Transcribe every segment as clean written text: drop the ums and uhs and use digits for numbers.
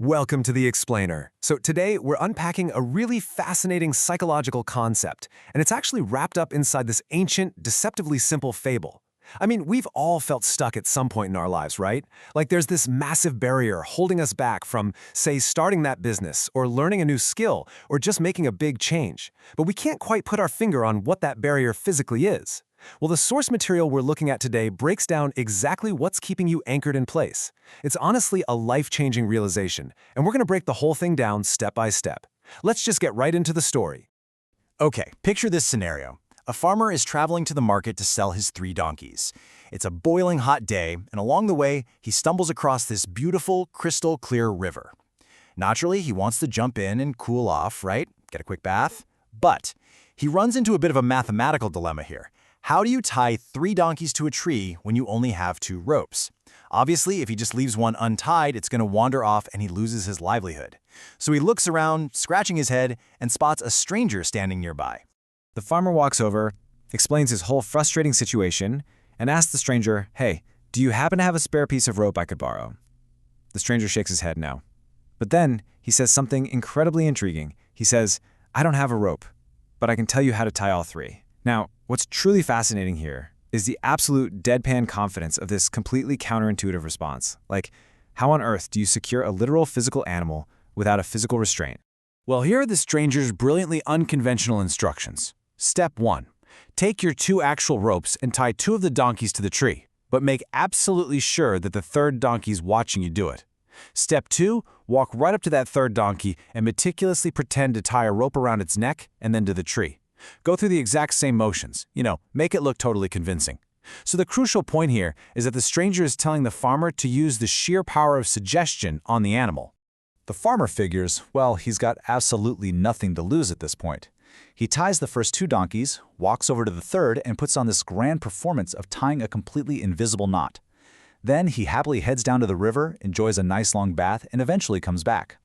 Welcome to The Explainer. So today we're unpacking a really fascinating psychological concept, and it's actually wrapped up inside this ancient, deceptively simple fable. I mean, we've all felt stuck at some point in our lives, right? Like there's this massive barrier holding us back from, say, starting that business, or learning a new skill, or just making a big change. But we can't quite put our finger on what that barrier physically is. Well, the source material we're looking at today breaks down exactly what's keeping you anchored in place. It's honestly a life-changing realization, and we're going to break the whole thing down step by step. Let's just get right into the story. Okay, picture this scenario. A farmer is traveling to the market to sell his 3 donkeys. It's a boiling hot day, and along the way, he stumbles across this beautiful, crystal-clear river. Naturally, he wants to jump in and cool off, right? Get a quick bath. But he runs into a bit of a mathematical dilemma here. How do you tie 3 donkeys to a tree when you only have 2 ropes? Obviously, if he just leaves one untied, it's going to wander off and he loses his livelihood. So he looks around, scratching his head, and spots a stranger standing nearby. The farmer walks over, explains his whole frustrating situation, and asks the stranger, "Hey, do you happen to have a spare piece of rope I could borrow?" The stranger shakes his head no. But then he says something incredibly intriguing. He says, "I don't have a rope, but I can tell you how to tie all 3. Now, what's truly fascinating here is the absolute deadpan confidence of this completely counterintuitive response. Like, how on earth do you secure a literal physical animal without a physical restraint? Well, here are the stranger's brilliantly unconventional instructions. Step 1. Take your 2 actual ropes and tie 2 of the donkeys to the tree, but make absolutely sure that the 3rd donkey's watching you do it. Step 2. Walk right up to that 3rd donkey and meticulously pretend to tie a rope around its neck and then to the tree. Go through the exact same motions, make it look totally convincing. So the crucial point here is that the stranger is telling the farmer to use the sheer power of suggestion on the animal. The farmer figures, well, he's got absolutely nothing to lose at this point. He ties the first 2 donkeys, walks over to the 3rd, and puts on this grand performance of tying a completely invisible knot. Then he happily heads down to the river, enjoys a nice long bath, and eventually comes back.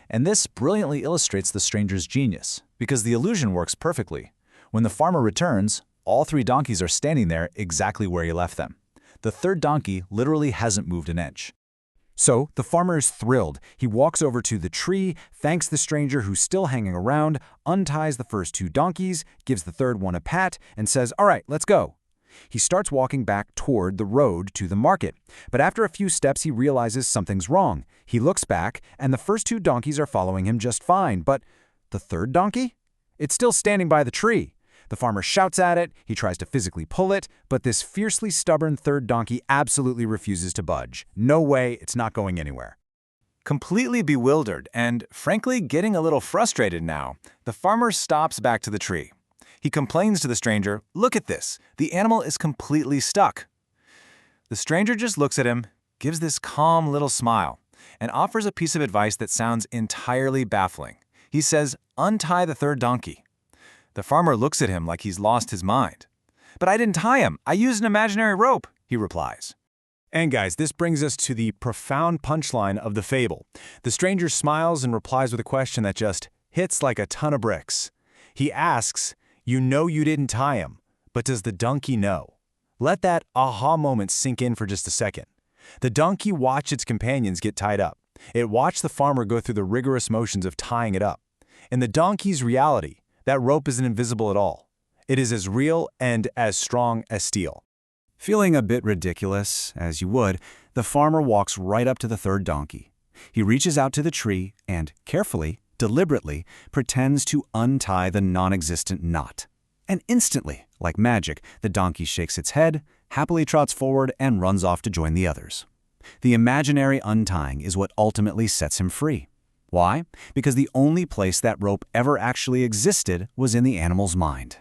And this brilliantly illustrates the stranger's genius, because the illusion works perfectly. When the farmer returns, all 3 donkeys are standing there exactly where he left them. The 3rd donkey literally hasn't moved an inch. So the farmer is thrilled. He walks over to the tree, thanks the stranger who's still hanging around, unties the first 2 donkeys, gives the 3rd one a pat, and says, "All right, let's go." He starts walking back toward the road to the market, but after a few steps he realizes something's wrong. He looks back, and the first 2 donkeys are following him just fine, but the 3rd donkey? It's still standing by the tree. The farmer shouts at it, he tries to physically pull it, but this fiercely stubborn 3rd donkey absolutely refuses to budge. No way, it's not going anywhere. Completely bewildered and, frankly, getting a little frustrated now, the farmer stops back to the tree. He complains to the stranger, "Look at this, the animal is completely stuck." The stranger just looks at him, gives this calm little smile, and offers a piece of advice that sounds entirely baffling. He says, "Untie the 3rd donkey." The farmer looks at him like he's lost his mind. "But I didn't tie him, I used an imaginary rope," he replies. And guys, this brings us to the profound punchline of the fable. The stranger smiles and replies with a question that just hits like a ton of bricks. He asks, "You know you didn't tie him, but does the donkey know?" Let that aha moment sink in for just a second. The donkey watched its companions get tied up. It watched the farmer go through the rigorous motions of tying it up. In the donkey's reality, that rope isn't invisible at all. It is as real and as strong as steel. Feeling a bit ridiculous, as you would, the farmer walks right up to the 3rd donkey. He reaches out to the tree and, carefully, deliberately, pretends to untie the non-existent knot. And instantly, like magic, the donkey shakes its head, happily trots forward, and runs off to join the others. The imaginary untying is what ultimately sets him free. Why? Because the only place that rope ever actually existed was in the animal's mind.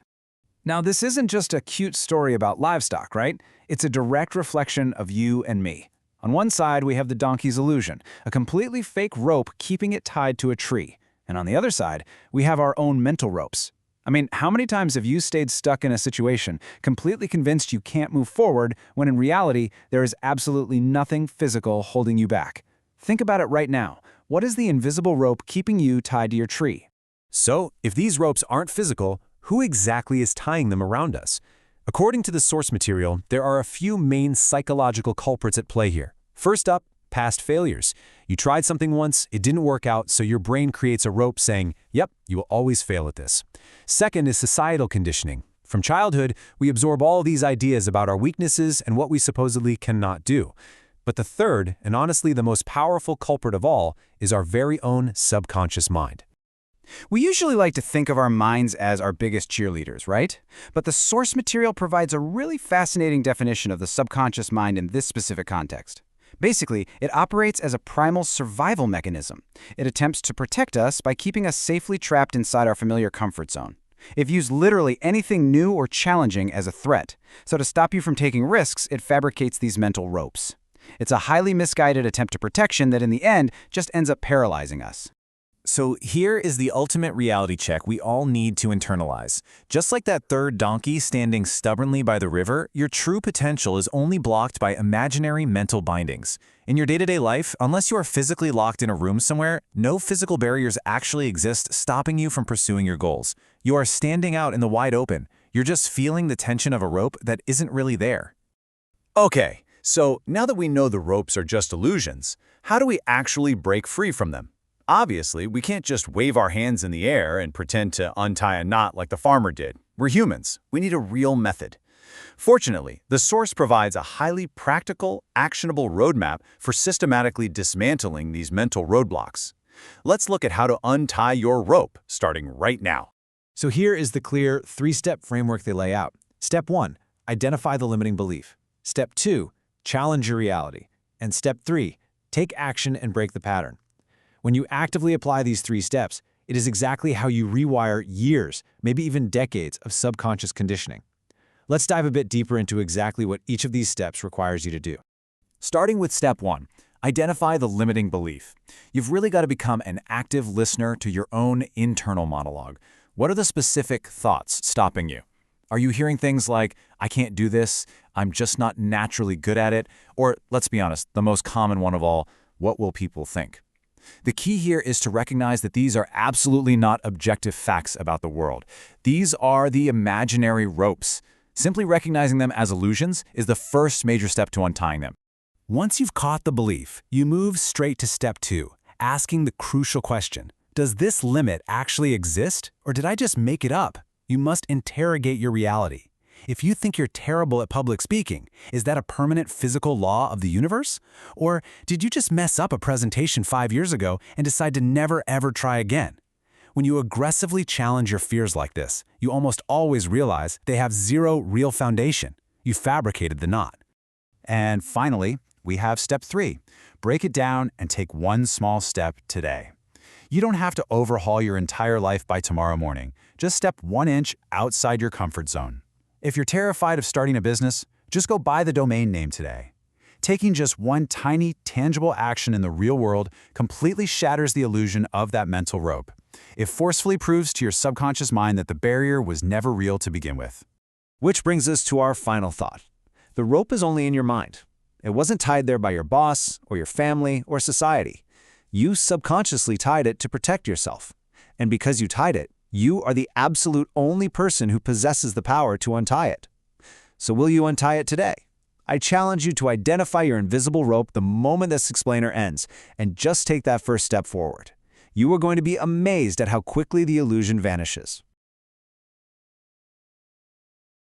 Now, this isn't just a cute story about livestock, right? It's a direct reflection of you and me. On one side, we have the donkey's illusion, a completely fake rope keeping it tied to a tree. And on the other side, we have our own mental ropes. I mean, how many times have you stayed stuck in a situation, completely convinced you can't move forward, when in reality, there is absolutely nothing physical holding you back? Think about it right now. What is the invisible rope keeping you tied to your tree? So, if these ropes aren't physical, who exactly is tying them around us? According to the source material, there are a few main psychological culprits at play here. First up, past failures. You tried something once, it didn't work out, so your brain creates a rope saying, yep, you will always fail at this. Second is societal conditioning. From childhood, we absorb all these ideas about our weaknesses and what we supposedly cannot do. But the third, and honestly the most powerful culprit of all, is our very own subconscious mind. We usually like to think of our minds as our biggest cheerleaders, right? But the source material provides a really fascinating definition of the subconscious mind in this specific context. Basically, it operates as a primal survival mechanism. It attempts to protect us by keeping us safely trapped inside our familiar comfort zone. It views literally anything new or challenging as a threat, so to stop you from taking risks, it fabricates these mental ropes. It's a highly misguided attempt to protection that in the end just ends up paralyzing us. So here is the ultimate reality check we all need to internalize. Just like that third donkey standing stubbornly by the river, your true potential is only blocked by imaginary mental bindings. In your day-to-day life, unless you are physically locked in a room somewhere, no physical barriers actually exist stopping you from pursuing your goals. You are standing out in the wide open. You're just feeling the tension of a rope that isn't really there. Okay, so now that we know the ropes are just illusions, how do we actually break free from them? Obviously, we can't just wave our hands in the air and pretend to untie a knot like the farmer did. We're humans. We need a real method. Fortunately, the source provides a highly practical, actionable roadmap for systematically dismantling these mental roadblocks. Let's look at how to untie your rope, starting right now. So here is the clear three-step framework they lay out. Step 1, identify the limiting belief. Step 2, challenge your reality. And step 3, take action and break the pattern. When you actively apply these 3 steps, it is exactly how you rewire years, maybe even decades of subconscious conditioning. Let's dive a bit deeper into exactly what each of these steps requires you to do. Starting with step 1, identify the limiting belief. You've really got to become an active listener to your own internal monologue. What are the specific thoughts stopping you? Are you hearing things like, I can't do this, I'm just not naturally good at it, or, let's be honest, the most common one of all, what will people think? The key here is to recognize that these are absolutely not objective facts about the world. These are the imaginary ropes. Simply recognizing them as illusions is the first major step to untying them. Once you've caught the belief, you move straight to step 2, asking the crucial question, does this limit actually exist, or did I just make it up? You must interrogate your reality. If you think you're terrible at public speaking, is that a permanent physical law of the universe? Or did you just mess up a presentation 5 years ago and decide to never ever try again? When you aggressively challenge your fears like this, you almost always realize they have zero real foundation. You fabricated the knot. And finally, we have step 3. Break it down and take one small step today. You don't have to overhaul your entire life by tomorrow morning. Just step 1 inch outside your comfort zone. If you're terrified of starting a business, just go buy the domain name today. Taking just one tiny, tangible action in the real world completely shatters the illusion of that mental rope. It forcefully proves to your subconscious mind that the barrier was never real to begin with. Which brings us to our final thought. The rope is only in your mind. It wasn't tied there by your boss, or your family, or society. You subconsciously tied it to protect yourself. And because you tied it, you are the absolute only person who possesses the power to untie it. So will you untie it today? I challenge you to identify your invisible rope the moment this explainer ends, and just take that first step forward. You are going to be amazed at how quickly the illusion vanishes.